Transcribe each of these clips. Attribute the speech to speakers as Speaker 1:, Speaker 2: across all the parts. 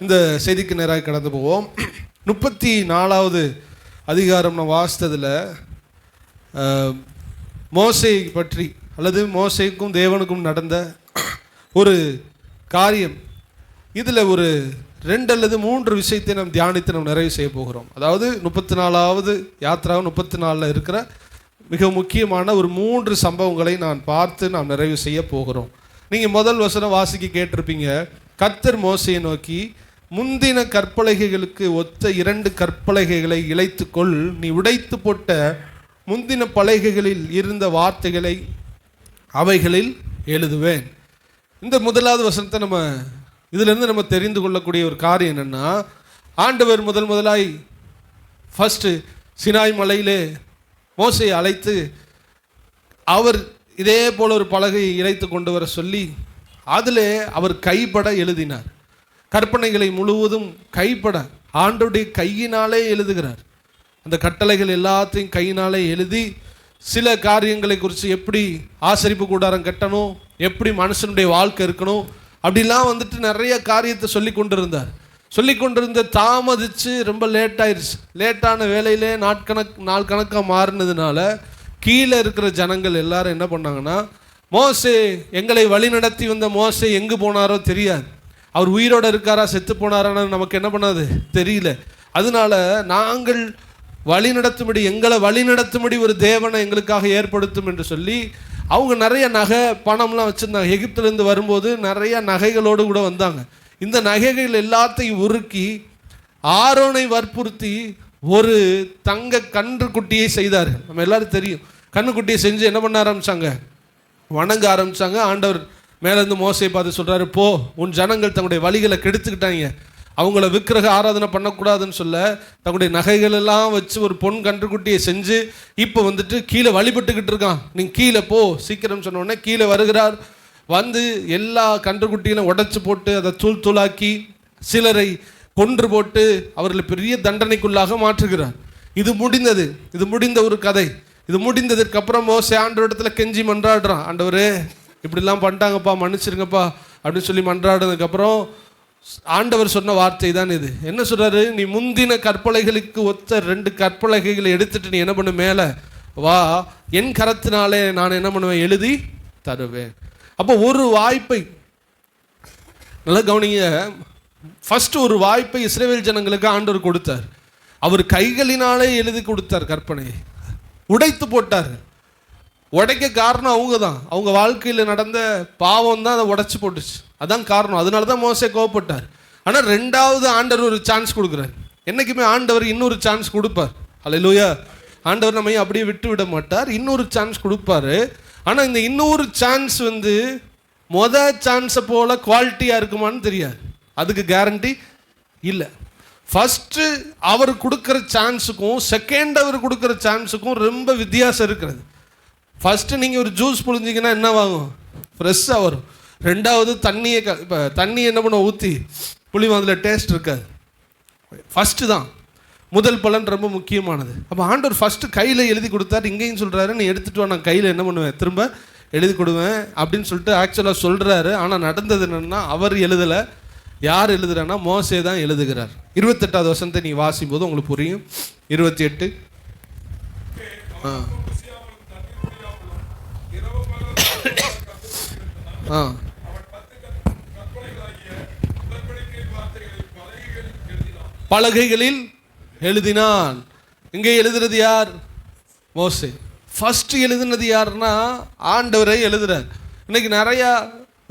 Speaker 1: இந்த செய்திக்கு நேராக கடந்து போவோம். 34வது அதிகாரம் நான் வாசித்ததில் மோசே பற்றி அல்லது மோசேக்கும் தேவனுக்கும் நடந்த ஒரு காரியம், இதில் ஒரு 2 அல்லது 3 விஷயத்தை நாம் தியானித்து நாம் நிறைவு செய்ய போகிறோம். அதாவது 34வது யாத்ரா 34 இருக்கிற மிக முக்கியமான ஒரு 3 சம்பவங்களை நான் பார்த்து நாம் நிறைவு செய்ய போகிறோம். நீங்கள் முதல் வசனம் வாசிக்க கேட்டிருப்பீங்க. கர்த்தர் மோசையை நோக்கி, முந்தின கற்பலகைகளுக்கு ஒத்த 2 கற்பலகைகளை இழைத்துக்கொள், நீ உடைத்து போட்ட முந்தின பலகைகளில் இருந்த வார்த்தைகளை அவைகளில் எழுதுவேன். இந்த முதலாவது வசனத்தை நம்ம இதிலிருந்து நம்ம தெரிந்து கொள்ளக்கூடிய ஒரு காரியம் என்னென்னா, ஆண்டவர் முதலாய் ஃபஸ்ட்டு சினாய் மலையிலே மோசையை அழைத்து அவர் இதே போல் ஒரு பலகையை இழைத்து கொண்டு வர சொல்லி அதில் அவர் கைப்பட எழுதினார். கற்பனைகளை முழுவதும் கைப்பட ஆண்டவருடைய கையினாலே எழுதுகிறார். அந்த கட்டளைகள் எல்லாத்தையும் கையினாலே எழுதி சில காரியங்களை குறித்து எப்படி ஆசரிப்பு கூடாரம் கட்டணும், எப்படி மனுஷனுடைய வாழ்க்கை இருக்கணும், அப்படிலாம் நிறைய காரியத்தை சொல்லி கொண்டிருந்த தாமதித்து ரொம்ப லேட்டாயிருச்சு. லேட்டான வேலையிலே நாள் கணக்காக மாறினதுனால கீழே இருக்கிற ஜனங்கள் எல்லாரும் என்ன பண்ணாங்கன்னா, மோசே எங்களை வழி நடத்தி வந்த மோசே எங்கே போனாரோ தெரியாது, அவர் உயிரோடு இருக்காரா செத்து போனாரான்னு நமக்கு என்ன பண்ணாது தெரியல. அதனால நாங்கள் எங்களை வழி நடத்தும்படி ஒரு தேவனை எங்களுக்காக ஏற்படுத்தும் என்று சொல்லி அவங்க நிறைய நகை பணம்லாம் வச்சுருந்தாங்க. எகிப்திலேருந்து வரும்போது நிறைய நகைகளோடு கூட வந்தாங்க. இந்த நகைகள் எல்லாத்தையும் உருக்கி ஆரோனை வற்புறுத்தி ஒரு தங்க கன்றுக்குட்டியை செய்தார்கள். நம்ம எல்லாரும் தெரியும். கன்றுக்குட்டியை செஞ்சு என்ன பண்ண ஆரம்பித்தாங்க, வணங்க ஆரம்பித்தாங்க. ஆண்டவர் மேலேருந்து மோசையை பார்த்து சொல்கிறாரு, போ, உன் ஜனங்கள் தங்களுடைய வழிகளை கெடுத்துக்கிட்டாங்க, அவங்கள விக்கிரக ஆராதனை பண்ணக்கூடாதுன்னு சொல்ல தங்களுடைய நகைகள் எல்லாம் வச்சு ஒரு பொன் கன்றுக்குட்டியை செஞ்சு இப்போ கீழே வழிபட்டுக்கிட்டு இருக்கான், நீங்கள் கீழே போ சீக்கிரம் சொன்னோடனே கீழே வருகிறார். வந்து எல்லா கன்றுக்குட்டிகளும் உடைச்சு போட்டு அதை தூளாக்கி சிலரை கொன்று போட்டு அவர்களை பெரிய தண்டனைக்குள்ளாக மாற்றுகிறார். இது முடிந்த ஒரு கதை. இது முடிந்ததற்கு அப்புறம் மோசே ஆண்டவரிடத்துல கெஞ்சி மன்றாடுறான், ஆண்டவரே இப்படிலாம் பண்ணிட்டாங்கப்பா, மன்னிச்சிருங்கப்பா அப்படின்னு சொல்லி மன்றாடுனதுக்கப்புறம் ஆண்டவர் சொன்ன வார்த்தை தான் இது. என்ன சொல்றாரு, நீ முந்தின கற்பலகைகளுக்கு ஒத்த 2 கற்பலகைகளை எடுத்துட்டு நீ என்ன பண்ணு, மேலே வா, என் கரத்தினாலே நான் என்ன பண்ணுவேன், எழுதி தருவேன். அப்போ ஒரு வாய்ப்பை நல்லா கவனிங்க. ஃபர்ஸ்ட் ஒரு வாய்ப்பை இஸ்ரவேல் ஜனங்களுக்கு ஆண்டவர் கொடுத்தார். அவர் கைகளினாலே எழுதி கொடுத்தார். கற்பனையை உடைத்து போட்டார். உடைக்க காரணம் அவங்க தான். அவங்க வாழ்க்கையில் நடந்த பாவம் தான் அதை உடைச்சு போட்டுச்சு. அதான் காரணம். அதனால தான் மோசே கோவப்பட்டார். ஆனால் 2வது ஆண்டவர் ஒரு சான்ஸ் கொடுக்குறார். என்றைக்குமே ஆண்டவர் இன்னொரு சான்ஸ் கொடுப்பார். அல்லேலூயா. ஆண்டவர் நம்ம அப்படியே விட்டு விட மாட்டார், இன்னொரு சான்ஸ் கொடுப்பாரு. ஆனால் இந்த இன்னொரு சான்ஸ் சான்ஸை போல் குவாலிட்டியாக இருக்குமான்னு தெரியாது, அதுக்கு கேரண்டி இல்லை. ஃபஸ்ட்டு அவர் கொடுக்குற சான்ஸுக்கும் செகண்ட் அவர் கொடுக்குற சான்ஸுக்கும் ரொம்ப வித்தியாசம் இருக்கிறது. ஃபஸ்ட்டு நீங்கள் ஒரு ஜூஸ் புழிஞ்சிங்கன்னா என்ன ஆகும், ஃப்ரெஷ்ஷாக வரும். 2வது தண்ணியை இப்போ தண்ணி என்ன பண்ண ஊற்றி புளியும், அதில் டேஸ்ட் இருக்காது. ஃபஸ்ட்டு தான் முதல் பலன் ரொம்ப முக்கியமானது. அப்போ ஆண்டவர் ஃபஸ்ட்டு கையில் எழுதி கொடுத்தாரு. இங்கேயும் சொல்கிறாரு, நீ எடுத்துகிட்டு வா, நான் கையில் என்ன பண்ணுவேன், திரும்ப எழுதி கொடுவேன் அப்படின்னு சொல்லிட்டு ஆக்சுவலாக சொல்கிறாரு. ஆனால் நடந்தது என்னென்னா, அவர் எழுதலை. யார் எழுதுறான்னா, மோசே தான் எழுதுகிறார். 28வது வசனத்தை நீ வாசிக்கும் போது உங்களுக்கு புரியும். 28 பலகைகளில் எழுதினான். இங்கே எழுதுறது யார், மோசே. ஃபர்ஸ்ட் எழுதுனது யாருன்னா ஆண்டவரை எழுதுறார். இன்னைக்கு நிறையா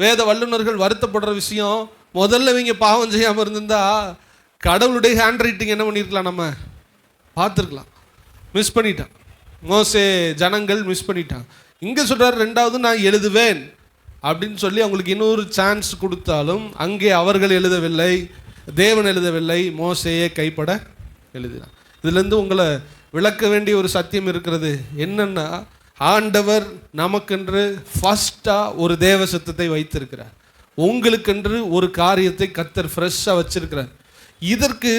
Speaker 1: வேத வல்லுநர்கள் வருத்தப்படுற விஷயம், முதல்ல இவங்க பாவம் செய்யாமல் இருந்திருந்தா கடவுளுடைய ஹேண்ட் ரைட்டிங் என்ன பண்ணியிருக்கலாம், நம்ம பார்த்துருக்கலாம். மிஸ் பண்ணிட்டான் மோசே, ஜனங்கள் மிஸ் பண்ணிட்டான். இங்கே சொல்கிறார் 2வது நான் எழுதுவேன் அப்படின்னு சொல்லி அவங்களுக்கு இன்னொரு சான்ஸ் கொடுத்தாலும் அங்கே அவர்கள் எழுதவில்லை, தேவன் எழுதவில்லை, மோசேயே கைப்பட எழுதினான். இதுலேருந்து உங்களை விளக்க வேண்டிய ஒரு சத்தியம் இருக்கிறது. என்னென்னா, ஆண்டவர் நமக்கென்று ஃபஸ்ட்டாக ஒரு தேவ சத்தத்தை வைத்திருக்கிறார். உங்களுக்கென்று ஒரு காரியத்தை கர்த்தர் ஃப்ரெஷ்ஷாக வச்சிருக்கிறார். இதற்கு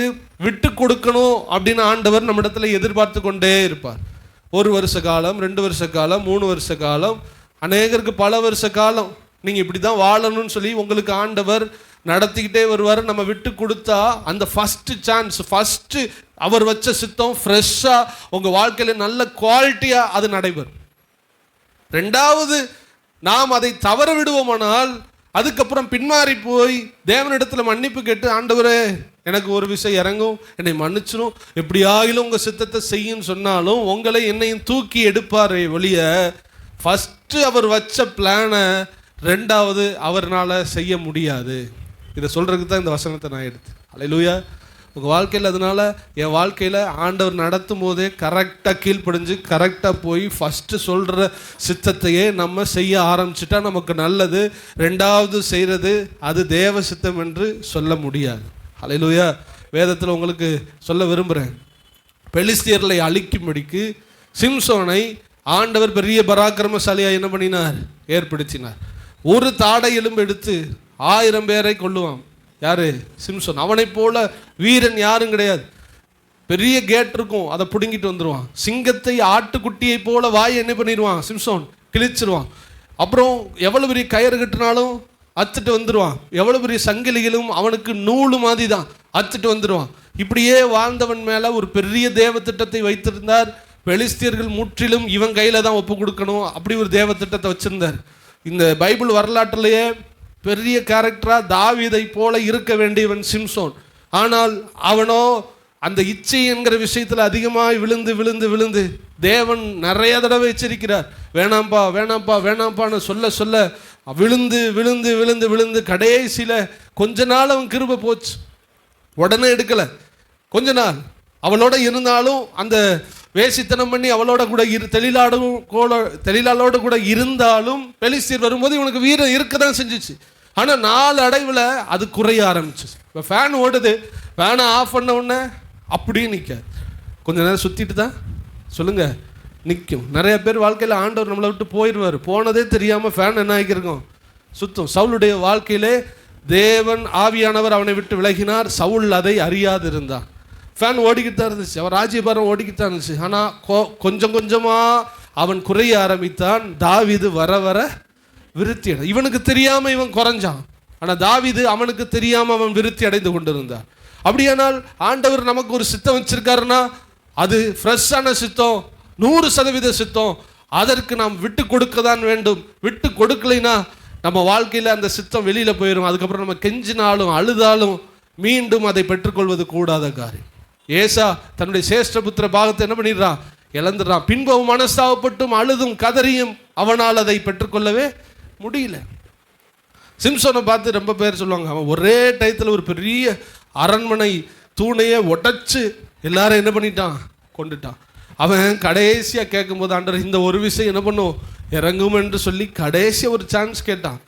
Speaker 1: விட்டு கொடுக்கணும் அப்படின்னு ஆண்டவர் நம்ம இடத்துல எதிர்பார்த்து கொண்டே இருப்பார். 1 வருஷ காலம், 2 வருஷ காலம், 3 வருஷ காலம், அநேகருக்கு பல வருஷ காலம் நீங்கள் இப்படி தான் வாழணும்னு சொல்லி உங்களுக்கு ஆண்டவர் நடத்திக்கிட்டே வருவார். நம்ம விட்டு கொடுத்தா அந்த ஃபஸ்ட்டு சான்ஸ், ஃபஸ்ட்டு அவர் வச்ச சித்தம் ஃப்ரெஷ்ஷாக உங்கள் வாழ்க்கையில் நல்ல குவாலிட்டியாக அது நடைபெறும். ரெண்டாவது, நாம் அதை தவற விடுவோமானால் அதுக்கப்புறம் பின்மாறி போய் தேவனிடத்தில் மன்னிப்பு கேட்டு, ஆண்டவரே எனக்கு ஒரு விஷயம் இறங்கும், என்னை மன்னிச்சிடும், எப்படியாகிலும் உங்கள் சித்தத்தை செய்யுன்னு சொன்னாலும் உங்களை என்னையும் தூக்கி எடுப்பார் ஒழிய ஃபஸ்ட்டு அவர் வச்ச பிளானை ரெண்டாவது அவர்னால் செய்ய முடியாது. இதை சொல்கிறதுக்கு தான் இந்த வசனத்தை நான் எடுத்தேன். அல்லேலூயா. உங்கள் வாழ்க்கையில் அதனால் என் வாழ்க்கையில் ஆண்டவர் நடத்தும் போதே கரெக்டாக கீழ்ப்படிஞ்சு கரெக்டாக போய் ஃபஸ்ட்டு சொல்கிற சித்தத்தையே நம்ம செய்ய ஆரம்பிச்சிட்டா நமக்கு நல்லது. ரெண்டாவது செய்கிறது அது தேவ சித்தம் என்று சொல்ல முடியாது. அல்லேலூயா. வேதத்தில் உங்களுக்கு சொல்ல விரும்புகிறேன், பெலிஸ்தியர்களை அழிக்கும்படிக்கு சிம்சோனை ஆண்டவர் பெரிய பராக்கிரமசாலியாக என்ன பண்ணினார், ஏற்படுத்தினார். ஒரு தாடை எலும்பு எடுத்து 1000 பேரை கொல்லுவான். யாரு? சிம்சோன். அவனை போல வீரன் யாரும் கிடையாது. பெரிய கேட் இருக்கும், அதை பிடுங்கிட்டு வந்துடுவான். சிங்கத்தை ஆட்டுக்குட்டியை போல வாயை என்ன பண்ணிடுவான், சிம்சோன் கிழிச்சிருவான். அப்புறம் எவ்வளோ பெரிய கயிறு கட்டினாலும் அத்துட்டு வந்துடுவான். எவ்வளோ பெரிய சங்கிலிகளும் அவனுக்கு நூலு மாதிரி தான், அத்துட்டு வந்துடுவான். இப்படியே வாழ்ந்தவன் மேலே ஒரு பெரிய தேவ திட்டத்தை வைத்திருந்தார். பெலிஸ்தியர்கள் முற்றிலும் இவன் கையில் தான் ஒப்பு கொடுக்கணும், அப்படி ஒரு தேவ திட்டத்தை வச்சுருந்தார். இந்த பைபிள் வரலாற்றிலேயே பெரிய கேரக்டராக தாவீதை போல இருக்க வேண்டியவன் சிம்சோன். ஆனால் அவனோ அந்த இச்சை என்கிற விஷயத்தில் அதிகமாக விழுந்து விழுந்து விழுந்து தேவன் நிறைய தடவை எச்சரிக்கிறார், வேணாம்ப்பா வேணாம்ப்பா வேணாம்ப்பான்னு சொல்ல சொல்ல விழுந்து விழுந்து விழுந்து விழுந்து கடைசியில் கொஞ்ச நாள் அவன் கிருபை போச்சு. உடனே எடுக்கலை, கொஞ்ச நாள் அவளோட இருந்தாலும் அந்த வேசித்தனம் பண்ணி அவளோட கூட தெளிலாளோட கூட இருந்தாலும் பெலிஸ்தியர் வரும்போது இவனுக்கு வீரம் இருக்க தான் செஞ்சிச்சு. ஆனால் நாள் அடைவில் அது குறைய ஆரம்பிச்சு. இப்போ ஃபேன் ஓடுது, ஃபேனை ஆஃப் பண்ண உடனே அப்படியே நிற்காது, கொஞ்ச நேரம் சுற்றிட்டு தான் சொல்லுங்கள் நிற்கும். நிறைய பேர் வாழ்க்கையில் ஆண்டவர் நம்மளை விட்டு போயிடுவார், போனதே தெரியாமல் ஃபேன் என்ன ஆகியிருக்கோம், சுத்தம். சவுளுடைய வாழ்க்கையிலே தேவன் ஆவியானவர் அவனை விட்டு விலகினார், சவுல் அதை அறியாது இருந்தான். ஃபேன் ஓடிக்கிட்டு தான் இருந்துச்சு, அவன் ராஜ்யபாரம் ஓடிக்கிட்டு தான் இருந்துச்சு. ஆனால் கொஞ்சம் கொஞ்சமாக அவன் குறைய ஆரம்பித்தான். தாவீது வர வர விருத்தி அடை, இவனுக்கு தெரியாமல் இவன் குறைஞ்சான். ஆனால் தாவீது அவனுக்கு தெரியாமல் அவன் விருத்தி அடைந்து கொண்டிருந்தான். அப்படியானால் ஆண்டவர் நமக்கு ஒரு சித்தம் வச்சிருக்காருன்னா அது ஃப்ரெஷ்ஷான சித்தம், 100% சித்தம். அதற்கு நாம் விட்டு கொடுக்க தான் வேண்டும். விட்டு கொடுக்கலைன்னா நம்ம வாழ்க்கையில் அந்த சித்தம் வெளியில் போயிடும். அதுக்கப்புறம் நம்ம கெஞ்சினாலும் அழுதாலும் மீண்டும் அதை பெற்றுக்கொள்வது கூடாத காரியம். ஏசா தன்னுடைய சேஷ்டபுத்திர பாகத்தை என்ன பண்ணிடுறான், இழந்துடுறான். பின்பவும் மனஸ்தாபப்பட்டும் அழுதும் கதறியும் அவனால் அதை பெற்றுக்கொள்ளவே முடியல. சிம்சோனை பார்த்து ரொம்ப பேர் சொல்லுவாங்க, அவன் ஒரே டயத்தில் ஒரு பெரிய அரண்மனை தூணையை உடைச்சு எல்லாரும் என்ன பண்ணிட்டான், கொண்டுட்டான். அவன் கடைசியாக கேட்கும்போது ஆண்டவர் இந்த ஒரு விஷயம் என்ன பண்ணும், இறங்கும் என்று சொல்லி கடைசியாக ஒரு சான்ஸ் கேட்டான்.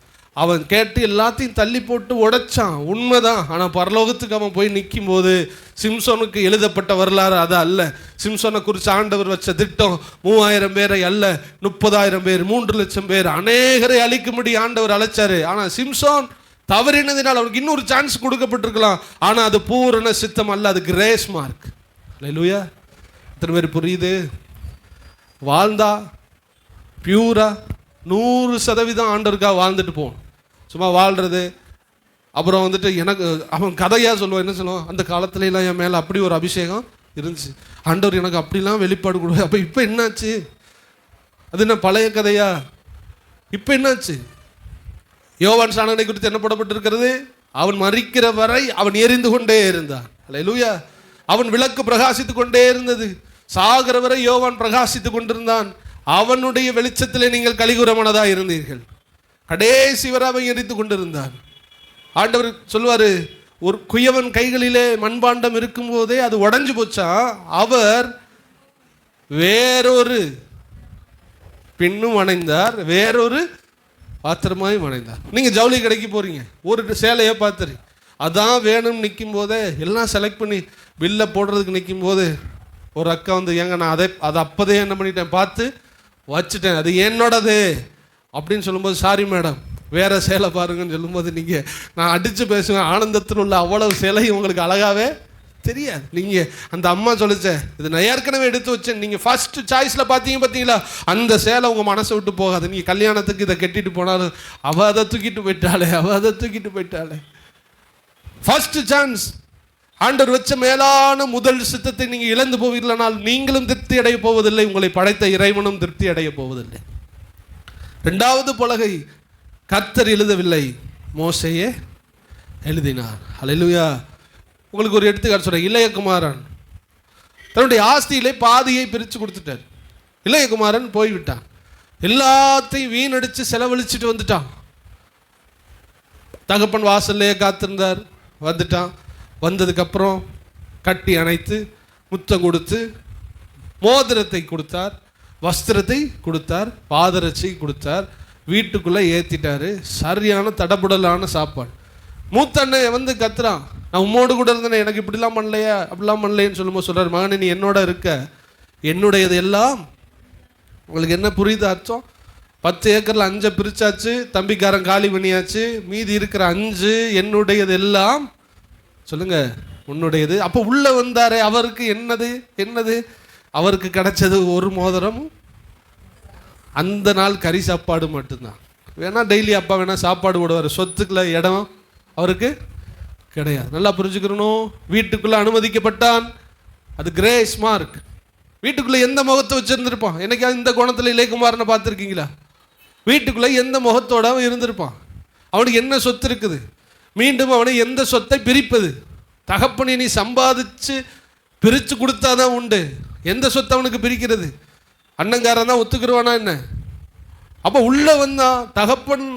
Speaker 1: அவன் கேட்டு எல்லாத்தையும் தள்ளி போட்டு உடைச்சான், உண்மைதான். ஆனால் பரலோகத்துக்கு அவன் போய் நிற்கும் போது சிம்சோனுக்கு எழுதப்பட்ட வரலாறு அது அல்ல. சிம்சோனை குறித்து ஆண்டவர் வச்ச திட்டம் 3000 பேரை அல்ல, 30,000 பேர், 3 லட்சம் பேர், அநேகரை அழிக்கும்படி ஆண்டவர் அழைச்சாரு. ஆனால் சிம்சோன் தவறினதினால் அவனுக்கு இன்னொரு சான்ஸ் கொடுக்கப்பட்டிருக்கலாம். ஆனால் அது பூரண சித்தம் அல்ல, அது கிரேஸ் மார்க். அல்லேலூயா. எத்தனை பேர் புரியுது? வாழ்ந்தா பியூரா 100% ஆண்டவருக்காக வாழ்ந்துட்டு போகணும். சும்மா வாழ்கிறது, அப்புறம் வந்துட்டு எனக்கு அவன் கதையாக சொல்லுவான், என்ன சொல்லுவான், அந்த காலத்துலலாம் என் மேலே அப்படி ஒரு அபிஷேகம் இருந்துச்சு, ஆண்டவர் எனக்கு அப்படிலாம் வெளிப்பாடு கொடுவார். அப்போ இப்போ என்னாச்சு? அது என்ன பழைய கதையா? இப்போ என்னாச்சு? யோவான் சாணனை குறித்து என்ன போடப்பட்டிருக்கிறது? அவன் மரிக்கிற வரை அவன் எரிந்து கொண்டே இருந்தான். அல்லேலூயா. அவன் விளக்கு பிரகாசித்து கொண்டே இருந்தது. சாகிற வரை யோவான் பிரகாசித்து கொண்டிருந்தான். அவனுடைய வெளிச்சத்திலே நீங்கள் கலிகுரமானதாக இருந்தீர்கள். கடைசி வரை அவன் எரிந்து கொண்டிருந்தான். ஆண்டவர் சொல்லுவார், ஒரு குயவன் கைகளிலே மண்பாண்டம் இருக்கும் போதே அது உடஞ்சு போச்சா, அவர் வேறொரு பின்னும் அணைந்தார், வேறொரு பாத்திரமாயும் அணைந்தார். நீங்கள் ஜவுளி கடைக்கு போகிறீங்க, ஒரு சேலையை பார்த்துரு, அதான் வேணும்னு நிற்கும் போதே எல்லாம் செலக்ட் பண்ணி பில்லை போடுறதுக்கு நிற்கும் போது ஒரு அக்கா வந்து, ஏங்க நான் அதை அப்போதே என்ன பண்ணிட்டேன், பார்த்து வச்சுட்டேன், அது என்னோடது அப்படின்னு சொல்லும்போது, சாரி மேடம் வேறு சேலை பாருங்கன்னு சொல்லும்போது நீங்கள் நான் அடித்து பேசுவேன். ஆனந்தத்தில் உள்ள அவ்வளவு சேலையும் உங்களுக்கு அழகாகவே தெரியாது. நீங்கள் அந்த அம்மா சொல்லிச்சேன், இது நான் ஏற்கனவே எடுத்து வச்சேன், நீங்கள் ஃபஸ்ட்டு சாய்ஸில் பார்த்தீங்களா, அந்த சேலை உங்கள் மனசை விட்டு போகாது. நீங்கள் கல்யாணத்துக்கு இதை கட்டிட்டு போனாலும் அவள் அதை தூக்கிட்டு போயிட்டாளே, அவள் அதை தூக்கிட்டு போயிட்டாளே. First chance. ஆண்டவர் வச்ச மேலான முதல் சித்தத்தை நீங்கள் இழந்து போவீர்களானால் நீங்களும் திருப்தி அடைய போவதில்லை, உங்களை படைத்த இறைவனும் திருப்தி அடைய போவதில்லை. இரண்டாவது பலகை கர்த்தர் எழுதவில்லை, மோசேயே எழுதினார். அல்லேலூயா. உங்களுக்கு ஒரு எடுத்துக்காட்டு சொல்றேன். இளையகுமாரன் தன்னுடைய ஆஸ்தியிலே பாதியை பிரித்து கொடுத்துட்டார். இளையகுமாரன் போய்விட்டான், எல்லாத்தையும் வீணடிச்சு செலவழிச்சிட்டு வந்துட்டான். தகப்பன் வாசல்லையே காத்திருந்தார், வந்துட்டான். வந்ததுக்கப்புறம் கட்டி அணைத்து முத்தம் கொடுத்து மோதிரத்தை கொடுத்தார், வஸ்திரத்தை கொடுத்தார், பாதரட்சை கொடுத்தார், வீட்டுக்குள்ளே ஏற்றிட்டாரு. சரியான தடபுடலான சாப்பாடு. மூத்த அண்ணன் வந்து கத்துறான், நான் உம்மோடு கூட இருந்தேன், எனக்கு இப்படிலாம் பண்ணலையா அப்படிலாம் பண்ணலையேன்னு சொல்லும்போது சொல்கிறார், மகனே நீ என்னோட இருக்க, என்னுடையது எல்லாம். உங்களுக்கு என்ன புரியுது அர்த்தம்? 10 ஏக்கரில் 5 பிரிச்சாச்சு, தம்பிக்காரன் காலி பண்ணியாச்சு, மீதி இருக்கிற 5 என்னுடையது எல்லாம். சொல்லுங்க, உன்னுடையது. அப்போ உள்ள வந்தாரே, அவருக்கு என்னது? அவருக்கு கிடைச்சது ஒரு மோதிரம், அந்த நாள் கறி சாப்பாடு மட்டும்தான். வேணா டெய்லி அப்பா வேணா சாப்பாடு போடுவார், சொத்துக்குள்ள இடம் அவருக்கு கிடையாது. நல்லா புரிஞ்சுக்கணும். வீட்டுக்குள்ள அனுமதிக்கப்பட்டான், அது கிரேஸ் மார்க். வீட்டுக்குள்ள எந்த முகத்தை வச்சிருந்திருப்பான்? என்னைக்காவது இந்த கோணத்தில் இளையகுமாரனை பார்த்துருக்கீங்களா? வீட்டுக்குள்ள எந்த முகத்தோட இருந்திருப்பான்? அவனுக்கு என்ன சொத்து இருக்குது? மீண்டும் அவனை எந்த சொத்தை பிரிப்பது? தகப்பனை நீ சம்பாதிச்சு பிரித்து கொடுத்தாதான் உண்டு. எந்த சொத்தை அவனுக்கு பிரிக்கிறது? அண்ணங்காரன் தான் ஒத்துக்குருவானா என்ன? அப்போ உள்ள வந்தான், தகப்பன்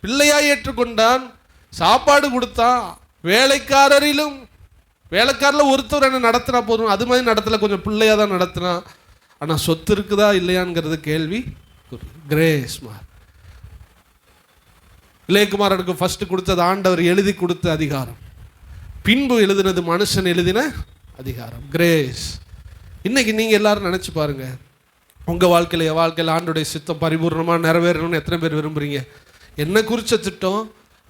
Speaker 1: பிள்ளையாய் ஏற்றுக்கொண்டான், சாப்பாடு கொடுத்தான். வேலைக்காரில் ஒருத்தர் என்ன நடத்தினா போதும், அது மாதிரி நடத்தல, கொஞ்சம் பிள்ளையா தான் நடத்தினான். ஆனால் சொத்து இருக்குதா இல்லையாங்கிறது கேள்வி. கிரேஸ் மார். இளையகுமாரனுக்கு ஃபர்ஸ்ட் கொடுத்தது ஆண்டவர் எழுதி கொடுத்த அதிகாரம், பின்பு எழுதினது மனுஷன் எழுதின அதிகாரம், கிரேஸ். இன்னைக்கு நீங்கள் எல்லாரும் நினச்சி பாருங்க, உங்கள் வாழ்க்கையில் ஆண்டோடைய சித்தம் பரிபூர்ணமாக நிறைவேறணும்னு எத்தனை பேர் விரும்புகிறீங்க? என்ன குறித்த திட்டம்?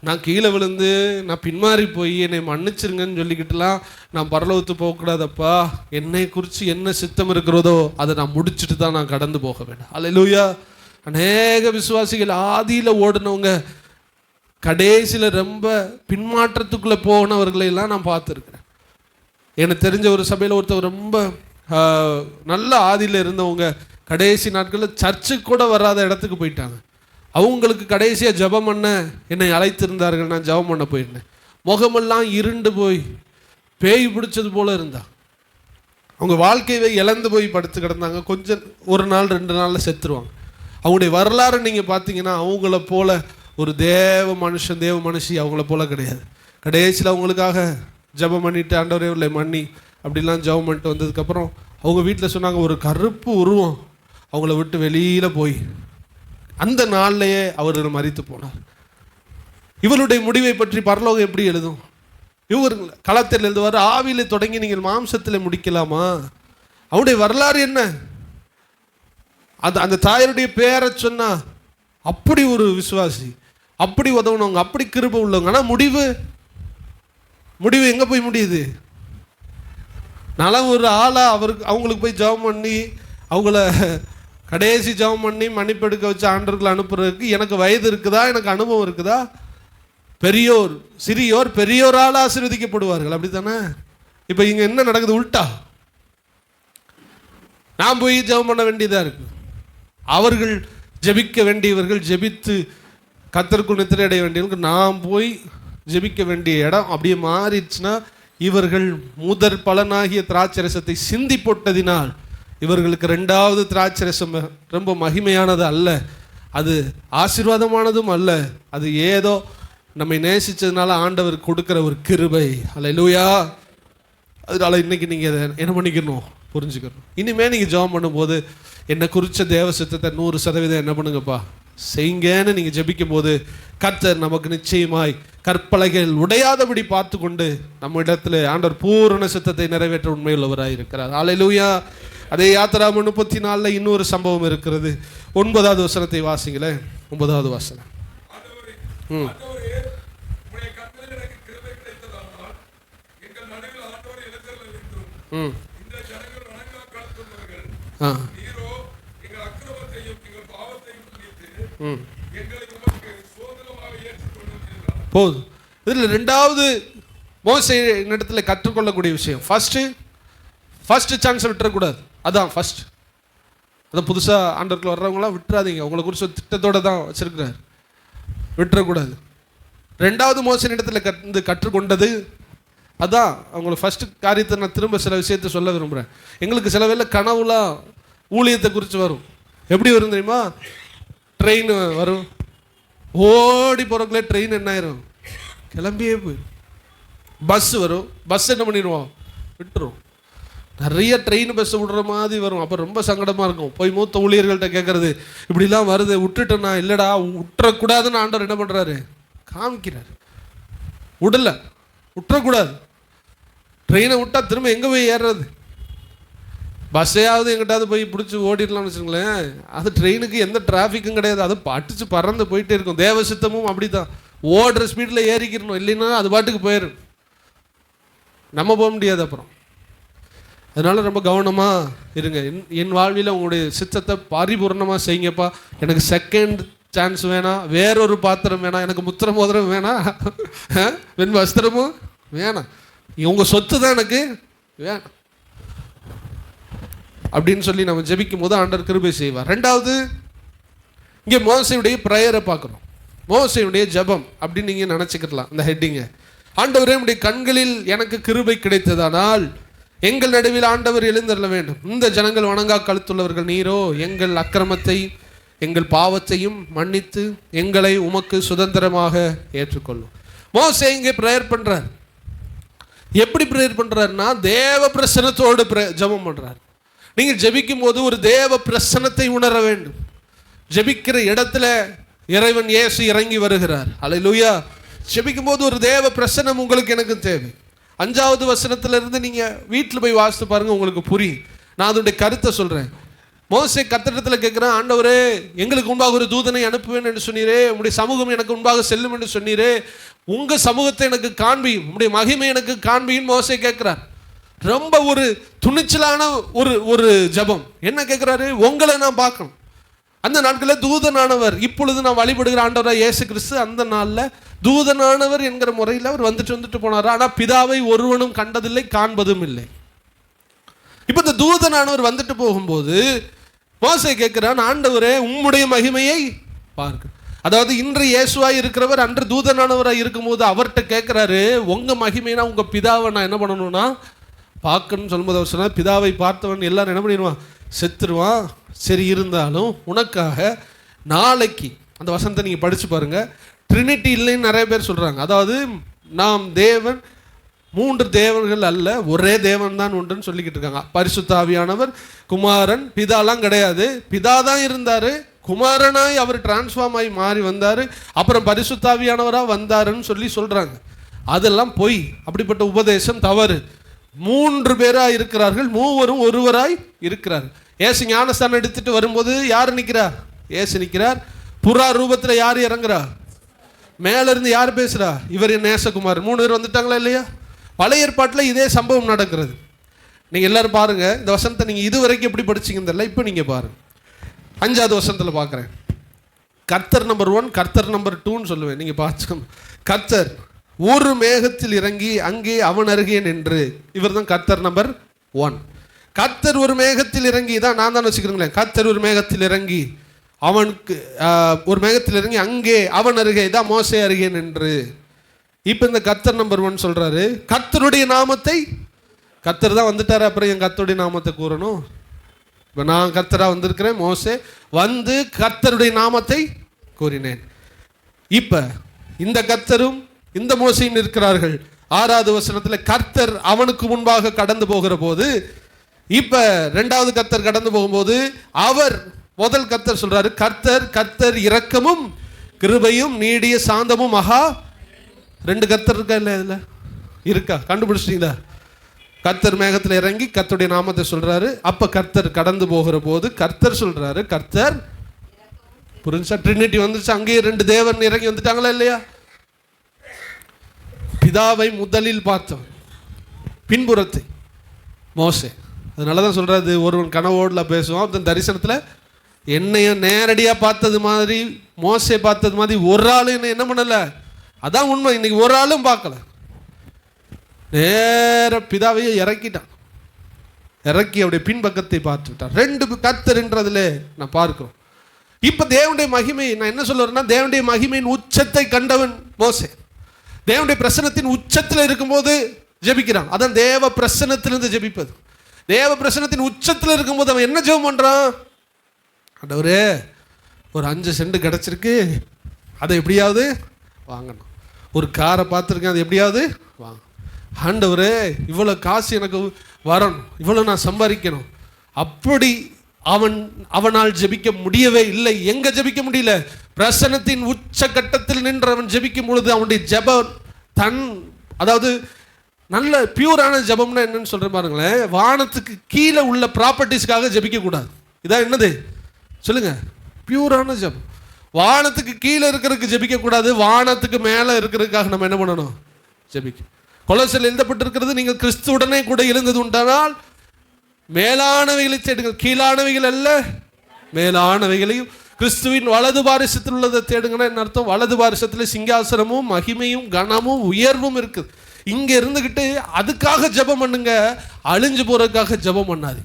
Speaker 1: நான் கீழே விழுந்து நான் பின்மாறி போய் என்னை மன்னிச்சிருங்கன்னு சொல்லிக்கிட்டுலாம் நான் பரலோகத்து போகக்கூடாதப்பா. என்னை குறித்து என்ன சித்தம் இருக்கிறதோ அதை நான் முடிச்சுட்டு தான் நான் கடந்து போக வேண்டாம். அல்லேலூயா. அநேக விசுவாசிகள் ஆதியில் ஓடினவங்க கடைசியில் ரொம்ப பின்மாற்றத்துக்குள்ளே போனவர்களையெல்லாம் நான் பார்த்துருக்குறேன். எனக்கு தெரிஞ்ச ஒரு சபையில் ஒருத்தர் ரொம்ப நல்ல ஆதியில் இருந்தவங்க கடைசி நாட்களில் சர்ச்சுக்கு கூட வராத இடத்துக்கு போயிட்டாங்க. அவங்களுக்கு கடைசியாக ஜெபம் பண்ண என்னை அழைத்திருந்தார்கள், நான் ஜெபம் பண்ண போயிருந்தேன். முகமெல்லாம் இருண்டு போய் பேய் பிடிச்சது போல இருந்தா. அவங்க வாழ்க்கையை இழந்து போய் படுத்து கிடந்தாங்க. கொஞ்சம் ஒரு நாள் 2 நாளில் செத்துருவாங்க. அவங்களுடைய வரலாறு நீங்கள் பார்த்தீங்கன்னா அவங்கள போல ஒரு தேவ மனுஷி அவங்கள போல கிடையாது. கடைசியில் அவங்களுக்காக ஜெபம் பண்ணிட்டு ஆண்டவரே இல்லை மன்னி அப்படிலாம் ஜெபம் பண்ணிட்டு வந்ததுக்கப்புறம் அவங்க வீட்டில் சொன்னாங்க, ஒரு கருப்பு உருவம் அவங்கள விட்டு வெளியில் போய் அந்த நாள்லையே அவர்கள் மரித்து போனார். இவருடைய முடிவை பற்றி பரலோகம் எப்படி எழுதும்? இவர் களத்தில் எழுதுவார், ஆவியில் தொடங்கி நீங்கள் மாம்சத்தில் முடிக்கலாமா? அவனுடைய வரலாறு என்ன? அந்த தாயருடைய பேரை சொன்னா அப்படி ஒரு விசுவாசி, அப்படி உதவுனவங்க, அப்படி கிருபை உள்ளவங்க. ஆனால் முடிவு எங்கே போய் முடியுது? நான் ஒரு ஆளாக அவங்களுக்கு போய் ஜெபம் பண்ணி அவங்கள கடைசி ஜெபம் பண்ணி மன்னிப்பெடுக்க வச்சு ஆண்டவர்களை அனுப்புறதுக்கு எனக்கு வயது இருக்குதா, எனக்கு அனுபவம் இருக்குதா? சிறியோர் பெரியோரால் ஆசீர்வதிக்கப்படுவார்கள், அப்படி தானே? இப்போ இங்கே என்ன நடக்குது? உல்டா. நான் போய் ஜெபம் பண்ண வேண்டியதாக இருக்கு. அவர்கள் ஜெபிக்க வேண்டியவர்கள் ஜெபித்து கர்த்தருக்குள் நித்திரை அடைய வேண்டியவர்கள் நான் போய் ஜெபிக்க வேண்டிய இடம் அப்படியே மாறிடுச்சுன்னா, இவர்கள் முதற் பலனாகிய திராட்சரசத்தை சிந்தி போட்டதினால் இவர்களுக்கு 2வது திராட்சரசம் ரொம்ப மகிமையானது அல்ல, அது ஆசீர்வாதமானதும் அல்ல, அது ஏதோ நம்மை நேசித்ததுனால ஆண்டவர் கொடுக்குற ஒரு கிருபை. அல்லேலூயா. அதனால இன்னைக்கு நீங்கள் என்ன பண்ணிக்கணும், புரிஞ்சுக்கணும். இனிமேல் நீங்கள் ஜெபம் பண்ணும்போது என்னை குறித்த தேவ சித்தத்தை 100% என்ன பண்ணுங்கப்பா செய்யுங்கன்னு நீங்கள் ஜெபிக்கும் போது கர்த்தர் நமக்கு நிச்சயமாய் கற்பலகைகள் உடையாதபடி பார்த்து கொண்டு நம்ம இடத்துல ஆண்டவர் பூரண சித்தத்தை நிறைவேற்ற உண்மையுள்ளவராக இருக்கிறார். அல்லேலூயா. அதே யாத்திரா 34 இன்னொரு சம்பவம் இருக்கிறது. 9வது வசனத்தை வாசிங்களேன். 9வது வசனம். போதும். இதில் 2வது மோசே இடத்துல கற்றுக்கொள்ளக்கூடிய விஷயம், ஃபர்ஸ்ட் சான்ஸை விட்டுறக்கூடாது. அதான் ஃபர்ஸ்ட். அதான் புதுசாக ஆண்டவர்கள் வர்றவங்களாம் விட்டுறாதீங்க, உங்களை குறித்து திட்டத்தோடு தான் வச்சிருக்கிறார், விட்டுறக்கூடாது. ரெண்டாவது மோசே இடத்துல கற்றுக்கொண்டது அதான். அவங்களுக்கு ஃபர்ஸ்ட் காரியத்தை நான் திரும்ப சில விஷயத்தை சொல்ல விரும்புகிறேன். எங்களுக்கு சில வேளை கனவுலாம் ஊழியத்தை குறித்து வரும். எப்படி வரும் தெரியுமா? ட்ரெயின் வரும், ஓடி போகிறக்குள்ளே ட்ரெயின் என்ன ஆயிரும், கிளம்பியே போயிடும். பஸ் வரும், பஸ் என்ன பண்ணிடுவோம், விட்டுரும். நிறைய ட்ரெயின் பஸ் விடுற மாதிரி வரும். அப்போ ரொம்ப சங்கடமாக இருக்கும். போய் மூத்த ஊழியர்கள்ட்ட கேட்குறது, இப்படிலாம் வருது விட்டுட்டேன்னா, இல்லைடா விட்டுறக்கூடாதுன்னு ஆண்டவர் என்ன பண்ணுறாரு, காமிக்கிறார். விட்டுறக்கூடாது. ட்ரெயினை விட்டால் திரும்ப எங்கே போய் ஏறுறது? பஸ்ஸையாவது எங்கிட்டாவது போய் பிடிச்சி ஓடிடலாம்னு வச்சுங்களேன். அது ட்ரெயினுக்கு எந்த டிராஃபிக்கும் கிடையாது, அது அடிச்சு பறந்து போயிட்டே இருக்கும். தேவ சித்தமும் அப்படி தான், ஓடுற ஸ்பீடில் ஏறிக்கிறணும், இல்லைன்னா அது பாட்டுக்கு போயிடும், நம்ம போக முடியாது அப்புறம். அதனால ரொம்ப கவனமாக இருங்க. என் வாழ்வில் உங்களுடைய சித்தத்தை பரிபூர்ணமாக செய்யுங்கப்பா. எனக்கு செகண்ட் சான்ஸ் வேணாம், வேறொரு பாத்திரம் வேணாம், எனக்கு முத்திர மோதிரம் வேணாம், வெண் வஸ்திரமும் வேணாம், உங்கள் சொத்து தான் எனக்கு வேணாம் அப்படின்னு சொல்லி நம்ம ஜெபிக்கும் போது ஆண்டவர் கிருபை செய்வார். ரெண்டாவது, இங்கே மோசையுடைய ப்ரேயரை பார்க்குறோம். மோசையுடைய ஜெபம் அப்படின்னு நீங்கள் நினச்சிக்கலாம் இந்த ஹெட்டிங்கை. ஆண்டவரே, உடைய கண்களில் எனக்கு கிருபை கிடைத்ததானால் எங்கள் நடுவில் ஆண்டவர் எழுந்தருள வேண்டும். இந்த ஜனங்கள் வணங்கா கழுத்துள்ளவர்கள் நீரோ, எங்கள் அக்கிரமத்தை எங்கள் பாவத்தையும் மன்னித்து எங்களை உமக்கு சுதந்திரமாக ஏற்றுக்கொள்ளும். மோசே இங்கே ப்ரேயர் பண்ணுறார். எப்படி ப்ரேயர் பண்ணுறாருன்னா, தேவ பிரசன்னத்தோடு ஜெபம் பண்ணுறார். நீங்கள் ஜெபிக்கும் போது ஒரு தேவ பிரசன்னத்தை உணர வேண்டும். ஜெபிக்கிற இடத்துல இறைவன் இயேசு இறங்கி வருகிறார். அல்லேலூயா. ஜெபிக்கும் போது ஒரு தேவ பிரசன்னம் உங்களுக்கு எனக்கு தேவை. 5வது வசனத்திலிருந்து நீங்கள் வீட்டில் போய் வாசித்து பாருங்கள், உங்களுக்கு புரியும். நான் அதனுடைய கருத்தை சொல்கிறேன். மோசே கர்த்தரிடத்தில் கேட்குறேன், ஆண்டவரே, எங்களுக்கு முன்பாக ஒரு தூதனை அனுப்புவேன் என்று சொன்னீரே, உங்களுடைய சமூகம் எனக்கு முன்பாக செல்லும் என்று சொன்னீரே, உங்கள் சமூகத்தை எனக்கு காண்பியும், உங்களுடைய மகிமை எனக்கு காண்பியும் மோசே கேட்குறார். ரொம்ப ஒரு துணிச்சலான ஒரு ஜபம். என்ன கேட்குறாரு, உங்களை நான் பார்க்கணும். அந்த நாட்களில் தூதனானவர், இப்பொழுது நான் வழிபடுகிற ஆண்டவராக இயேசு கிறிஸ்து, அந்த நாளில் தூதனானவர் என்கிற முறையில் அவர் வந்துட்டு போனார். ஆனால் பிதாவை ஒருவனும் கண்டதில்லை, காண்பதும் இல்லை. இப்போ இந்த தூதனானவர் வந்துட்டு போகும்போது மோசே கேட்கிறான், ஆண்டவரே, உம்முடைய மகிமையை பார்க்க. அதாவது இன்று இயேசுவாய் இருக்கிறவர் அன்று தூதனானவராக இருக்கும்போது அவர்கிட்ட கேட்குறாரு, உங்கள் மகிமைனா உங்கள் பிதாவை நான் என்ன பண்ணணும்னா பார்க்கணும்னு சொல்லும்போது அவர் சொன்னார், பிதாவை பார்த்தவன் எல்லாரும் என்ன பண்ணிடுவான், செத்துருவான். சரி, இருந்தாலும் உனக்காக நாளைக்கு அந்த வசனத்தை நீங்கள் படித்து பாருங்கள். ட்ரினிட்டி இல்லைன்னு நிறைய பேர் சொல்கிறாங்க. அதாவது நாம் தேவன் 3 தேவர்கள் அல்ல, ஒரே தேவன் தான் உண்டுன்னு சொல்லிக்கிட்டு இருக்காங்க. பரிசுத்த ஆவியானவர், குமாரன், பிதாலாம் கிடையாது. பிதா தான் இருந்தார், குமாரனாய் அவர் டிரான்ஸ்ஃபார்ம் ஆகி மாறி வந்தார், அப்புறம் பரிசுத்த ஆவியானவராக வந்தாருன்னு சொல்கிறாங்க. அதெல்லாம் பொய். அப்படிப்பட்ட உபதேசம் தவறு. 3 பேராக இருக்கிறார்கள், மூவரும் ஒருவராய் இருக்கிறார். ஏசு ஞானஸ்தானம் எடுத்துட்டு வரும்போது யார் நிற்கிறார், ஏசு நிற்கிறார். புறா ரூபத்தில் யார் இறங்குறா, மேலேருந்து யார் பேசுகிறா, இவர் என் நேசகுமார். 3 பேர் வந்துட்டாங்களா இல்லையா? பழைய ஏற்பாட்டில் இதே சம்பவம் நடக்கிறது. நீங்கள் எல்லாரும் பாருங்கள், இந்த வசனத்தை நீங்கள் இதுவரைக்கும் எப்படி படிச்சிங்கன்னு தெரியல, இப்போ நீங்கள் பாருங்கள். 5வது வசனத்தில் பார்க்குறேன். கர்த்தர் நம்பர் 1, கர்த்தர் நம்பர் 2ன்னு சொல்லுவேன். நீங்கள் பார்த்து, கர்த்தர் ஒரு மேகத்தில் இறங்கி அங்கே அவன் அருகே நின்று, இவர் தான் கர்த்தர் நம்பர் 1. கர்த்தர் ஒரு மேகத்தில் இறங்கி, தான் நான் தான் வச்சுக்கிறேங்களேன். கர்த்தர் ஒரு மேகத்தில் இறங்கி அவனுக்கு ஒரு மேகத்தில் இறங்கி அங்கே அவன் அருகே, தான் மோசே அருகே நின்று. இப்போ இந்த கர்த்தர் நம்பர் 1 சொல்கிறாரு, கர்த்தருடைய நாமத்தை, கர்த்தர் தான் வந்துட்டார், அப்புறம் என் கர்த்தருடைய நாமத்தை கூறணும். இப்போ நான் கர்த்தராக வந்திருக்கிறேன், மோசே வந்து கர்த்தருடைய நாமத்தை கூறினேன். இப்போ இந்த கர்த்தரும் இந்த மோசையும் இருக்கிறார்கள். 6வது வசனத்தில் கர்த்தர் அவனுக்கு முன்பாக கடந்து போகிற போது, இப்போ 2வது கர்த்தர் கடந்து போகும்போது அவர் முதல் கர்த்தர் சொல்றாரு, கர்த்தர் கர்த்தர் இரக்கமும் கிருபையும் நீடிய சாந்தமும் மகா. 2 கர்த்தர் இருக்கா இல்லை, இதில் இருக்கா, கண்டுபிடிச்சிட்டீங்களா? கர்த்தர் மேகத்தில் இறங்கி கர்த்தருடைய நாமத்தை சொல்றாரு. அப்போ கர்த்தர் கடந்து போகிற போது கர்த்தர் சொல்றாரு, கர்த்தர். புரிஞ்சா? ட்ரினிட்டி வந்துருச்சு. அங்கேயே 2 தேவன் இறங்கி வந்துட்டாங்களா இல்லையா? பிதாவை முதலில் பார்த்தவன், பின்புறத்தை மோசே. அதனால தான் சொல்றாரு, ஒருவன் கனவோடுல பேசுவான், தன் தரிசனத்தில் என்னையும் நேரடியாக பார்த்தது மாதிரி, மோசே பார்த்தது மாதிரி ஒரு ஆள் என்ன பண்ணலை. அதான் உண்மை. இன்னைக்கு ஒரு ஆளும் பார்க்கல. நேர பிதாவையே இறக்கிட்டான். இறக்கி அவருடைய பின்பக்கத்தை பார்த்துட்டான். 2 கர்த்தர்ன்றதுல நான் பார்க்கிறோம். இப்ப தேவனுடைய மகிமை, நான் என்ன சொல்ல வரேன்னா, தேவனுடைய மகிமையின் உச்சத்தை கண்டவன் மோசே. தேவனுடைய பிரசன்னத்தின் உச்சத்தில் இருக்கும்போது ஜெபிக்கிறான். அதான் தேவ பிரசன்னத்திலிருந்து ஜெபிப்பது. தேவ பிரசன்னத்தின் உச்சத்தில் இருக்கும்போது அவன் என்ன ஜெபம் பண்றான்? ஆண்டவரே, ஒரு 5 சென்ட் கிடைச்சிருக்கு, அதை எப்படியாவது வாங்கணும். ஒரு காரை பார்த்துருக்கேன், அது எப்படியாவது வாங்க. ஆண்டவரே, இவ்வளோ காசு எனக்கு வரணும், இவ்வளோ நான் சம்பாதிக்கணும். அப்படி அவனால் ஜெபிக்க முடியவே இல்லை. எங்க ஜெபிக்க முடியல? பிரசன்னத்தின் உச்ச கட்டத்தில் நின்று அவன் ஜெபிக்கும் பொழுது அவனுடைய ஜெபம் அதாவது நல்ல பியூரான ஜெபம்னா என்னன்னு சொல்ற பாருங்களேன். வானத்துக்கு கீழே உள்ள ப்ராப்பர்ட்டிஸ்க்காக ஜெபிக்க கூடாது. இதான் என்னது சொல்லுங்க? பியூரான ஜெபம். வானத்துக்கு கீழே இருக்கிறதுக்கு ஜெபிக்க கூடாது, வானத்துக்கு மேலே இருக்கிறதுக்காக நம்ம என்ன பண்ணணும்? ஜெபிக்க. கொலோசியரில் எழுதப்பட்டிருக்கிறது, நீங்கள் கிறிஸ்துவுடனே கூட எழுந்தது உண்டானால் மேலானவைகளை தேடுங்கள், கீழானவைகள் அல்ல மேலானவைகளையும். கிறிஸ்துவின் வலது பாரிசத்தில் உள்ளதை தேடுங்கன்னா என்ன அர்த்தம்? வலது பாரிசத்தில் சிங்காசனமும் மகிமையும் கனமும் உயர்வும் இருக்குது. இங்க இருந்துகிட்டு அதுக்காக ஜெபம் பண்ணுங்க, அழிஞ்சு போறதுக்காக ஜெபம் பண்ணாது.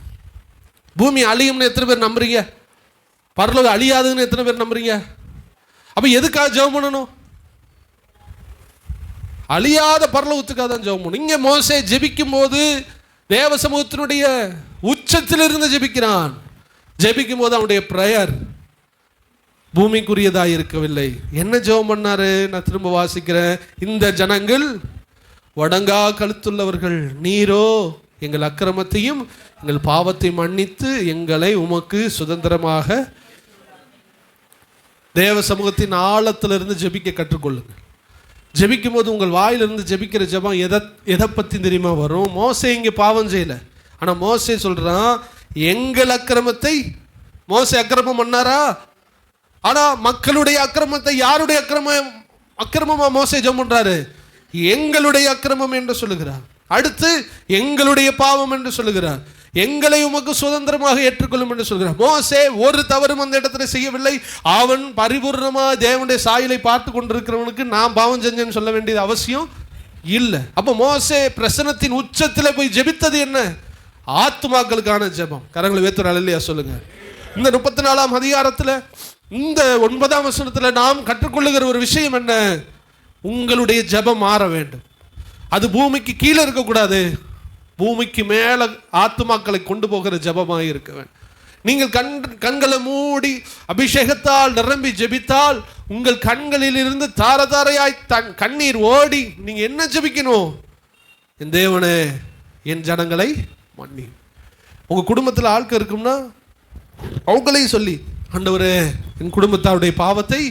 Speaker 1: பூமி அழியும்னு எத்தனை பேர் நம்புறீங்க? பரலோகம் அழியாதுன்னு எத்தனை பேர் நம்புறீங்க? அப்ப எதுக்காக ஜெபம் பண்ணணும்? அழியாத பரலோகத்துக்காக தான் ஜெபம் பண்ணணும். இங்க மோசே ஜெபிக்கும் போது தேவ சமூகத்தினுடைய உச்சத்தில் இருந்து ஜெபிக்கிறான். ஜெபிக்கும் போது அவனுடைய பிரேயர் பூமிக்குரியதா இருக்கவில்லை. என்ன ஜெபம் பண்ணாரு? நான் திரும்ப வாசிக்கிறேன். இந்த ஜனங்கள் வடங்கா கழுத்துள்ளவர்கள், நீரோ எங்கள் அக்கிரமத்தையும் எங்கள் பாவத்தை மன்னித்து எங்களை உமக்கு சுதந்திரமாக. தேவ சமூகத்தின் ஆழத்திலிருந்து ஜெபிக்க கற்றுக்கொள்ளுங்கள். ஜெபிக்கும் போது உங்கள் வாயிலிருந்து ஜெபிக்கிற ஜெபம் எதை பற்றி தெரியுமா வரும்? மோசே இங்கே பாவம் செய்யலை, ஆனால் மோசே சொல்கிறான் எங்கள் அக்கிரமத்தை. மோசே அக்கிரமம் பண்ணாரா? ஆனால் மக்களுடைய அக்கிரமத்தை, யாருடைய அக்கிரமமா மோசே ஜெபம் பண்றாரு? எங்களுடைய அக்கிரமம் என்று சொல்லுகிறார். அடுத்து எங்களுடைய பாவம் என்று சொல்லுகிறார். எங்களை உமக்கு சுதந்திரமாக ஏற்றுக்கொள்ளும் என்று சொல்கிறார். மோசே ஒரு தவறும் அந்த இடத்துல செய்யவில்லை. அவன் பரிபூர்ணமாக தேவனுடைய சாயலை பார்த்து கொண்டிருக்கிறவனுக்கு நான் பாவம் செஞ்சேன்னு சொல்ல வேண்டியது அவசியம் இல்லை. அப்போ மோசே பிரசன்னத்தின் உச்சத்தில் போய் ஜெபித்தது என்ன? ஆத்துமாக்களுக்கான ஜெபம். கரங்களை வேத்துற அல்லையா சொல்லுங்க. இந்த 34ஆம் அதிகாரத்தில் இந்த 9ஆம் வசனத்தில் நாம் கற்றுக்கொள்ளுகிற ஒரு விஷயம் என்ன? உங்களுடைய ஜெபம் மாற வேண்டும். அது பூமிக்கு கீழே இருக்கக்கூடாது, பூமிக்கு மேலே ஆத்துமாக்களை கொண்டு போகிற ஜெபமாக இருக்க வேண்டும். நீங்கள் கண்களை மூடி அபிஷேகத்தால் நிரம்பி ஜெபித்தால் உங்கள் கண்களில் இருந்து தாரதாரையாய் கண்ணீர் ஓடி நீங்க என்ன ஜெபிக்கணும்? என் தேவனே, என் ஜனங்களை மன்னி. உங்க குடும்பத்தில் ஆட்கள் இருக்கும்னா அவங்களையும் சொல்லி, ஆண்டவரே என் குடும்பத்தாருடைய பாவத்தை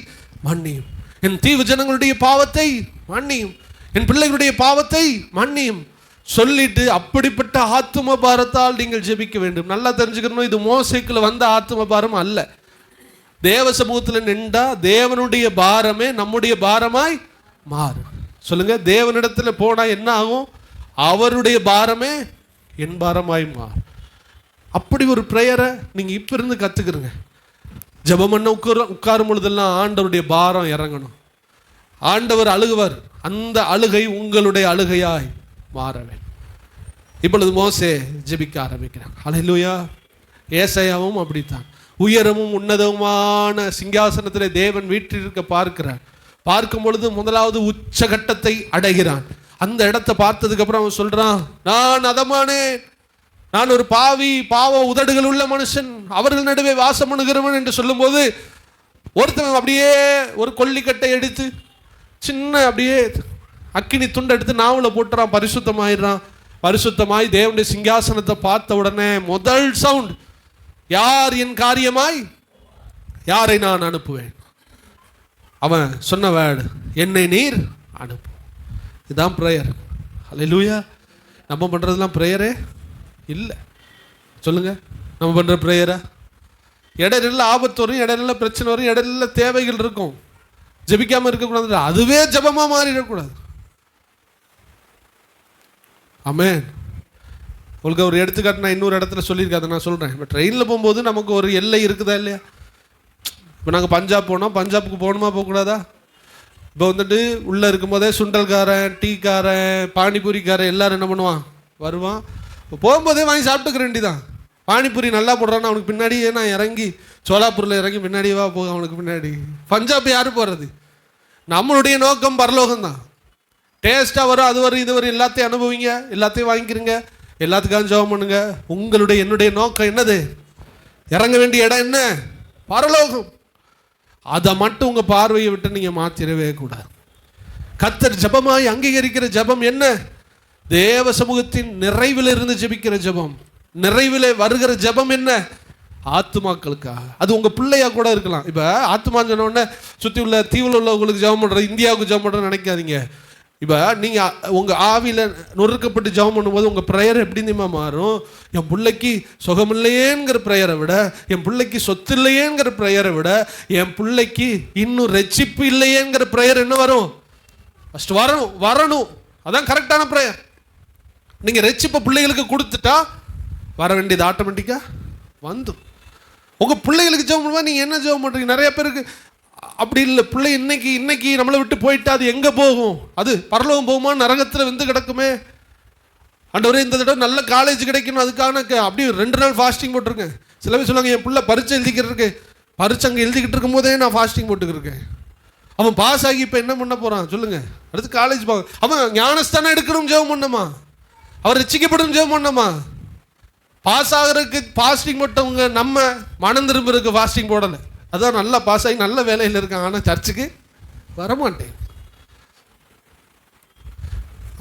Speaker 1: மன்னியும், என் தீவு ஜனங்களுடைய பாவத்தை மன்னியும், என் பிள்ளைகளுடைய பாவத்தை மன்னியும் சொல்லிட்டு அப்படிப்பட்ட ஆத்தும பாரத்தால் நீங்கள் ஜெபிக்க வேண்டும். நல்லா தெரிஞ்சுக்கணும், இது மோசேக்குள்ள வந்த ஆத்தும பாரம் அல்ல. தேவ சமூகத்தில் நின்றா தேவனுடைய பாரமே நம்முடைய பாரமாய் மாறும். சொல்லுங்க, தேவனிடத்தில் போனா என்ன ஆகும்? அவருடைய பாரமே என் பாரமாய் மாறும். அப்படி ஒரு பிரேயரை நீங்க இப்ப இருந்து கத்துக்கிறீங்க. ஜெபம் பண்ண உட்காரும் பொழுதெல்லாம் ஆண்டவருடைய பாரம் இறங்கணும். ஆண்டவர் அழுகுவார், அந்த அழுகை உங்களுடைய அழுகையாய் மாறவே. இப்பொழுது மோசே ஜெபிக்க ஆரம்பிக்கிறான். அல்லேலூயா. ஏசாயாவும் அப்படித்தான். உயரமும் உன்னதமான சிங்காசனத்திலே தேவன் வீற்றிருக்க பார்க்கிறான். பார்க்கும் பொழுது முதலாவது உச்சகட்டத்தை அடைகிறான். அந்த இடத்தை பார்த்ததுக்கு அப்புறம் அவன் சொல்றான், நான் அதமானேன், நான் ஒரு பாவ உதடுகள் உள்ள மனுஷன், அவர்கள் நடுவே வாசம் பண்ணுகிறவன் என்று சொல்லும் போது ஒருத்தன் அப்படியே ஒரு கொல்லிக்கட்டை எடுத்து சின்ன அப்படியே அக்கினி துண்டை எடுத்து நாவல போட்டுறான், பரிசுத்தமாயிடுறான். பரிசுத்தமாய் தேவனுடைய சிங்காசனத்தை பார்த்த உடனே முதல் சவுண்ட், யார் என் காரியமாய் யாரை நான் அனுப்புவேன். அவன் சொன்ன வேர்டு, என்னை நீர் அனுப்பு. இதுதான் பிரேயர். அல்லேலூயா. நம்ம பண்றதெல்லாம் பிரேயரே இல்லை. சொல்லுங்க, நம்ம பண்ற பிரேயரா? இடையில ஆபத்து வரும், இடையில பிரச்சனை வரும், இடையில தேவைகள் இருக்கும். ஜெபிக்காம இருக்கக்கூடாது, அதுவே ஜெபமா மாறிடக்கூடாது. ஆமென். உங்களுக்கு ஒரு எடுத்துக்காட்டு நான் இன்னொரு இடத்துல சொல்லியிருக்காது, நான் சொல்கிறேன். இப்போ ட்ரெயினில் போகும்போது நமக்கு ஒரு எல்லை இருக்குதா இல்லையா? இப்போ நாங்கள் பஞ்சாப் போனோம், பஞ்சாப்புக்கு போகணுமா போகக்கூடாதா? இப்போ வந்துட்டு உள்ளே இருக்கும்போதே சுண்டல்காரன், டீக்காரன், பானிபூரிக்காரன் எல்லாரும் என்ன பண்ணுவான், வருவான். போகும்போதே வாங்கி சாப்பிட்டுக்க வேண்டிதான். பானிபூரி நல்லா போடுறான்னு அவனுக்கு பின்னாடியே நான் இறங்கி சோலாப்பூரில் இறங்கி பின்னாடியே போக அவனுக்கு பின்னாடி. பஞ்சாப் யார் போகிறது? நம்மளுடைய நோக்கம் பரலோகம்தான். டேஸ்ட்டாக வரும், அது வரும், இது வரும், எல்லாத்தையும் அனுபவிங்க, எல்லாத்தையும் வாங்கிக்கிறங்க, எல்லாத்துக்காக ஜெபம் பண்ணுங்க. என்னுடைய நோக்கம் என்னது? இறங்க வேண்டிய இடம் என்ன? பரலோகம். அதை மட்டும் உங்கள் பார்வையை விட்டு நீங்கள் மாற்றிடவே கூடாது. கர்த்தர் ஜெபமாய் அங்கீகரிக்கிற ஜெபம் என்ன? தேவ சமூகத்தின் நிறைவில் இருந்து ஜெபிக்கிற ஜெபம். நிறைவில் வருகிற ஜெபம் என்ன? ஆத்துமாக்களுக்காக. அது உங்கள் பிள்ளையா கூட இருக்கலாம். இப்போ ஆத்துமான்னு சொன்ன உடனே சுற்றி உள்ள தீவில் உள்ளவங்களுக்கு ஜெபம் பண்ணுற, இந்தியாவுக்கு ஜெபம் பண்ணுறேன்னு நினைக்காதீங்க. இப்போ நீங்கள் உங்கள் ஆவியில் நொறுக்கப்பட்டு ஜெபம் பண்ணும்போது உங்கள் ப்ரேயர் எப்படி தெரியுமா மாறும்? என் பிள்ளைக்கு சுகமில்லையேங்கிற ப்ரேயரை விட, என் பிள்ளைக்கு சொத்து இல்லையேங்கிற ப்ரேயரை விட, என் பிள்ளைக்கு இன்னும் ரட்சிப்பு இல்லையேங்கிற ப்ரேயர் என்ன வரும்? ஃபஸ்ட்டு வரணும். அதான் கரெக்டான ப்ரேயர். நீங்கள் ரட்சிப்பை பிள்ளைகளுக்கு கொடுத்துட்டா வர வேண்டியது ஆட்டோமேட்டிக்காக வந்து. உங்கள் பிள்ளைகளுக்கு ஜெபம் பண்ணுவா, நீங்கள் என்ன ஜெபம் பண்ணுறீங்க? நிறைய பேருக்கு அப்படி இல்லை. பிள்ளை இன்னைக்கு நம்மளை விட்டு போயிட்டா அது எங்கே போகும்? அது பரலோகம் போகுமா? நரகத்தில் வந்து கிடக்குமே. ஆண்டவரே இந்த தடவை நல்ல காலேஜ் கிடைக்கணும், அதுக்கான அப்படி 2 நாள் ஃபாஸ்டிங் போட்டிருக்கேன். சில பேர் சொல்லுவாங்க, என் பிள்ளை பரீட்சை எழுதிக்கிட்டு பரீட்சை அங்கே எழுதிக்கிட்டு இருக்கும் போதே நான் ஃபாஸ்டிங் போட்டுக்கிருக்கேன். அவன் பாஸ் ஆகி இப்போ என்ன பண்ண போகிறான் சொல்லுங்கள்? அடுத்து காலேஜ் போக அவன் ஞானஸ்தானம் எடுக்கணும் ஜெபம் பண்ணமா? அவர் ரட்சிக்கப்படும் ஜெபம் பண்ணமா? பாஸ் ஆகிறதுக்கு ஃபாஸ்டிங் போட்டவங்க நம்ம மனம் திரும்புறதுக்கு ஃபாஸ்டிங் போடலை. அதான் நல்லா பாஸ் ஆகி நல்ல வேலையில் இருக்காங்க, ஆனால் சர்ச்சுக்கு வரமாட்டேன்.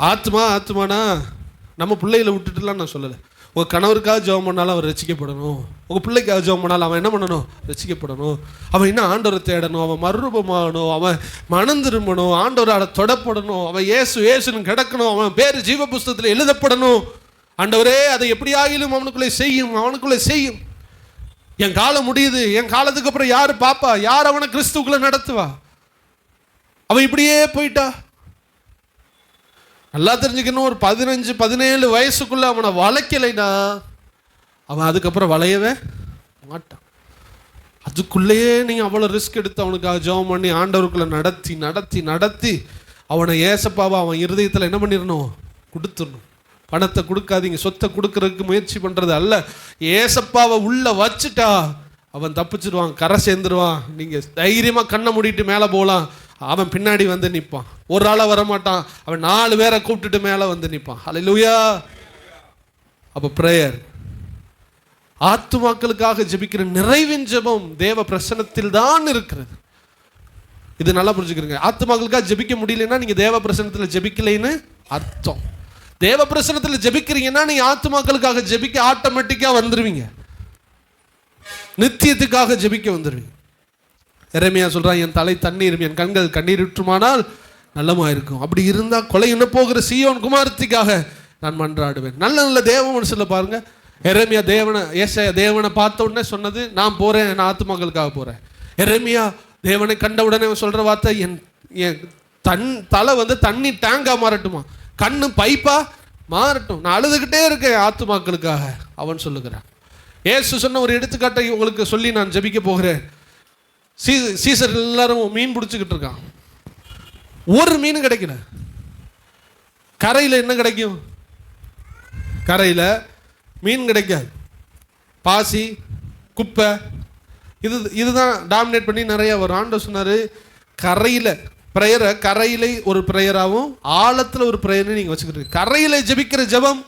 Speaker 1: ஆத்மானா நம்ம பிள்ளைகளை விட்டுட்டுலாம் நான் சொல்லலை. உங்கள் கணவருக்காக ஜெபம் பண்ணாலும் அவர் ரட்சிக்கப்படணும். உங்கள் பிள்ளைக்காக ஜெபம் பண்ணாலும் அவன் என்ன பண்ணணும்? ரட்சிக்கப்படணும். அவன் இன்னும் ஆண்டவரை தேடணும், அவன் மறுரூபமாகணும், அவன் மனம் திரும்பணும், ஆண்டவரால் தொடப்படணும், அவன் ஏசுன்னு கிடக்கணும், அவன் பேர் ஜீவ புஸ்தகத்தில் எழுதப்படணும். ஆண்டவரே அதை எப்படி ஆகிலும் அவனுக்குள்ளே செய்யும். என் காலம் முடியுது, என் காலத்துக்கு அப்புறம் யார் பாப்பா? யார் அவனை கிறிஸ்துக்குள்ள நடத்துவா? அவன் இப்படியே போயிட்டா. நல்லா தெரிஞ்சுக்கணும், ஒரு 15-17 வயசுக்குள்ள அவனை வளைக்கலைன்னா அவன் அதுக்கப்புறம் வளையவே மாட்டான். அதுக்குள்ளேயே நீங்கள் அவ்வளோ ரிஸ்க் எடுத்து அவனுக்காக ஜெபம் பண்ணி ஆண்டவருக்குள்ள நடத்தி அவனை ஏசப்பாவை அவன் இருதயத்தில் என்ன பண்ணிடணும்? கொடுத்துடணும். பணத்தை கொடுக்காதீங்க, சொத்தை கொடுக்கறதுக்கு முயற்சி பண்ணுறது அல்ல. ஏசப்பாவை உள்ள வச்சுட்டா அவன் தப்பிச்சிடுவான், கரை சேர்ந்துருவான். நீங்கள் தைரியமாக கண்ணை மூடிட்டு மேலே போகலாம், அவன் பின்னாடி வந்து நிற்பான். ஒரு ஆளாக வரமாட்டான், அவன் 4 பேரை கூப்பிட்டுட்டு மேலே வந்து நிற்பான். ஹல்லேலூயா. அப்போ ப்ரேயர், ஆத்துமாக்களுக்காக ஜெபிக்கிற நிறைவின் ஜெபம் தேவ பிரசன்னத்தில் தான் இருக்கிறது. இது நல்லா புரிஞ்சுக்கிறீங்க. ஆத்துமாக்களுக்காக ஜெபிக்க முடியலன்னா நீங்கள் தேவ பிரசன்னத்தில் ஜெபிக்கலைன்னு அர்த்தம். தேவ பிரசன்னத்தில் ஜெபிக்கிறீங்கன்னா நீங்கள் ஆத்துமாக்களுக்காக ஜெபிக்க ஆட்டோமேட்டிக்காக வந்துடுவீங்க, நித்தியத்துக்காக ஜெபிக்க வந்துடுவீங்க. எரேமியா சொல்கிறான், என் தலை தண்ணீர், என் கண்கள் கண்ணீர் விட்டுமானால் நல்லமா இருக்கும். அப்படி இருந்தால் கொலை என்ன போகிற சீயோன் குமாரத்திக்காக நான் மன்றாடுவேன். நல்ல தேவ மனுஷனில் பாருங்க. எரேமியா தேவனை பார்த்த உடனே சொன்னது, நான் போகிறேன், நான் ஆத்துமாக்களுக்காக போகிறேன். எரேமியா தேவனை கண்ட உடனே சொல்கிற வார்த்தை, என் தலை வந்து தண்ணி டேங்கா மாறட்டுமா, கண்ணு பைப்பா மாறட்டும், நான் அழுதுகிட்டே இருக்கேன் ஆத்துமாக்களுக்காக அவன் சொல்லுகிறான். ஏசு சொன்ன ஒரு எடுத்துக்காட்டை உங்களுக்கு சொல்லி நான் ஜெபிக்க போகிறேன். சீசர் எல்லாரும் மீன் பிடிச்சிக்கிட்டு இருக்கான், ஒரு மீன் கிடைக்கல. கரையில் என்ன கிடைக்கும்? கரையில் மீன் கிடைக்காது, பாசி குப்பை இதுதான் டாமினேட் பண்ணி நிறைய வரும். ஆண்டவர் சொன்னார், கரையில் ப்ரேயரை கரையிலே ஒரு ப்ரேயராகவும் ஆழத்தில் ஒரு ப்ரேயரை நீங்கள் வச்சுக்கிட்டு, கரையில் ஜெபிக்கிற ஜெபம்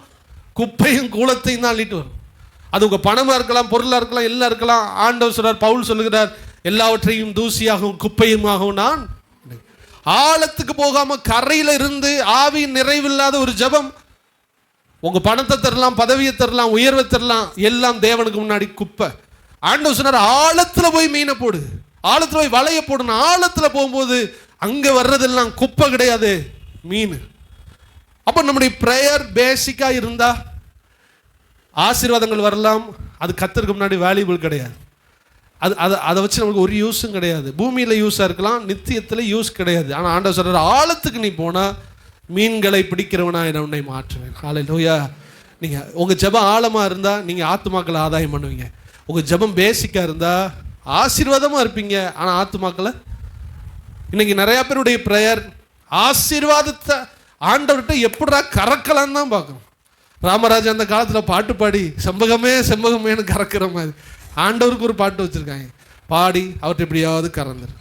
Speaker 1: குப்பையும் கூலத்தையும் தான் அள்ளிட்டு வரும். அது உங்கள் பணமாக இருக்கலாம், பொருளாக இருக்கலாம், எல்லாம் இருக்கலாம். ஆண்டவர் சொல்கிறார், பவுல் சொல்லுகிறார், எல்லாவற்றையும் தூசியாகவும் குப்பையுமாகவும் நான். ஆழத்துக்கு போகாமல் கரையில் இருந்து ஆவியின் நிறைவில்லாத ஒரு ஜெபம், உங்கள் பணத்தை தரலாம், பதவியை தரலாம், உயர்வை தரலாம், எல்லாம் தேவனுக்கு முன்னாடி குப்பை. ஆண்டவர் சொன்னார், ஆழத்தில் போய் மீனை போடு, ஆழத்தில் போய் வலைய போடணும். ஆழத்தில் போகும்போது அங்கே வர்றதெல்லாம் குப்பை கிடையாது, மீன். அப்போ நம்முடைய ப்ரேயர் பேசிக்காக இருந்தால் ஆசீர்வாதங்கள் வரலாம், அது கர்த்தருக்கு முன்னாடி வேல்யூபிள் கிடையாது. அதை வச்சு நமக்கு ஒரு யூஸும் கிடையாது. பூமியில் யூஸாக இருக்கலாம், நித்தியத்தில் யூஸ் கிடையாது. ஆனால் ஆண்டவர் சொல்கிற, ஆழத்துக்கு நீ போனால் மீன்களை பிடிக்கிறவனா என உன்னை மாற்றுவேன். ஹல்லேலூயா. நீங்கள் உங்கள் ஜெபம் ஆழமாக இருந்தால் நீங்கள் ஆத்துமாக்களை ஆதாயம் பண்ணுவீங்க. உங்கள் ஜெபம் பேசிக்காக இருந்தால் ஆசீர்வாதமாக இருப்பீங்க, ஆனால் ஆத்துமாக்களை இன்னைக்கு நிறைய பேருடைய பிரேயர் ஆசீர்வாதத்தை ஆண்டவர்கிட்ட எப்படா கறக்கலான்னு தான் பார்க்கணும். ராமராஜா அந்த காலத்தில் பாட்டு பாடி செம்பகமே செம்பகமேன்னு கறக்கிற மாதிரி ஆண்டவருக்கு ஒரு பாட்டு வச்சுருக்காங்க. பாடி அவர்கிட்ட எப்படியாவது கறந்துரு.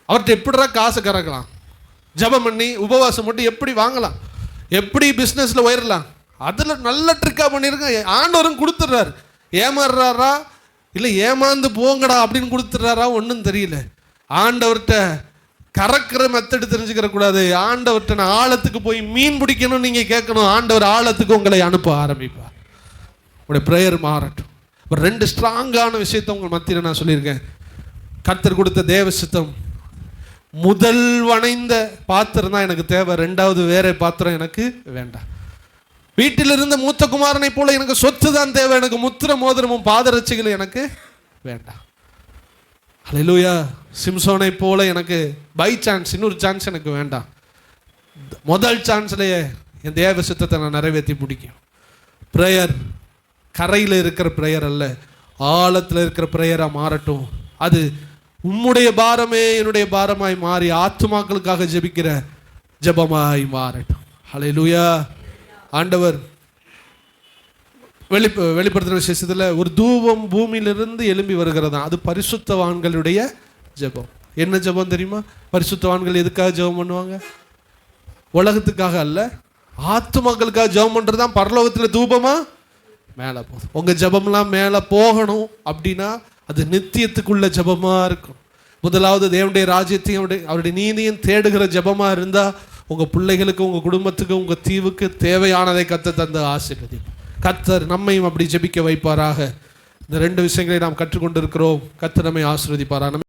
Speaker 1: அவர்கிட்ட எப்படிடா காசை கறக்கலாம், ஜபம் பண்ணி உபவாசம் மட்டும் எப்படி வாங்கலாம், எப்படி பிஸ்னஸில் உயரலாம், அதில் நல்ல ட்ரிக்காக பண்ணியிருக்கேன். ஆண்டவரும் கொடுத்துட்றாரு. ஏமாறுறாரா இல்லை ஏமாந்து போங்கடா அப்படின்னு கொடுத்துட்றாரா ஒன்றும் தெரியல. ஆண்டவர்கிட்ட கறக்கிற மெத்தடு தெரிஞ்சுக்கிற கூடாது. ஆண்டவர்கிட்ட நான் ஆழத்துக்கு போய் மீன் பிடிக்கணும்னு நீங்கள் கேட்கணும். ஆண்டவர் ஆழத்துக்கு உங்களை அனுப்ப ஆரம்பிப்பா. உங்களுடைய ப்ரேயர் மாறட்டும். ஒரு 2 ஸ்ட்ராங்கான விஷயத்தை உங்கள் மத்தியில் நான் சொல்லியிருக்கேன். கர்த்தர் கொடுத்த தேவ சித்தம், முதல் வணைந்த பாத்திரம் தான் எனக்கு தேவை, 2வது வேற பாத்திரம் எனக்கு வேண்டாம். வீட்டில் இருந்த மூத்த குமாரனை போல எனக்கு சொத்து தான் தேவை, எனக்கு முத்திர மோதிரமும் பாதரட்சிகளும் எனக்கு வேண்டாம். ஹல்லேலூயா. சிம்சோனை போல எனக்கு பை சான்ஸ் இன்னொரு சான்ஸ் எனக்கு வேண்டாம். முதல் சான்ஸ்லேயே என் தேவ சித்தத்தை நான் நிறைவேற்றி முடிக்கும். ப்ரேயர் கரையில் இருக்கிற ப்ரேயர் அல்ல, ஆழத்தில் இருக்கிற ப்ரேயராக மாறட்டும். அது உம்முடைய பாரமே என்னுடைய பாரமாய் மாறி ஆத்துமாக்களுக்காக ஜெபிக்கிற ஜெபமாய் மாறட்டும். ஹல்லேலூயா. ஆண்டவர் வெளிப்படுத்துகிற விசேஷத்தில் ஒரு தூபம் பூமியிலிருந்து எழும்பி வருகிறதா, அது பரிசுத்தவான்களுடைய ஜெபம். என்ன ஜெபம் தெரியுமா? பரிசுத்தவான்கள் எதுக்காக ஜெபம் பண்ணுவாங்க? உலகத்துக்காக அல்ல, ஆத்துமாக்களுக்காக ஜெபம் பண்ணுறது தான் பரலோகத்தில் தூபமா மேலே போகுது. உங்கள் ஜெபம்லாம் மேலே போகணும் அப்படின்னா அது நித்தியத்துக்குள்ள ஜெபமாக இருக்கும். முதலாவது தேவனுடைய ராஜ்யத்தையும் அவருடைய நீதியும் தேடுகிற ஜெபமாக இருந்தால் உங்கள் பிள்ளைகளுக்கு, உங்கள் குடும்பத்துக்கு, உங்கள் தீவுக்கு தேவையானதை கர்த்தர் தந்து ஆசீர்வதிப்பார். கர்த்தர் நம்மையும் அப்படி ஜெபிக்க வைப்பாராக. இந்த 2 விஷயங்களை நாம் கற்றுக்கொண்டிருக்கிறோம். கர்த்தர் நம்மை ஆசீர்வதிப்பாராக.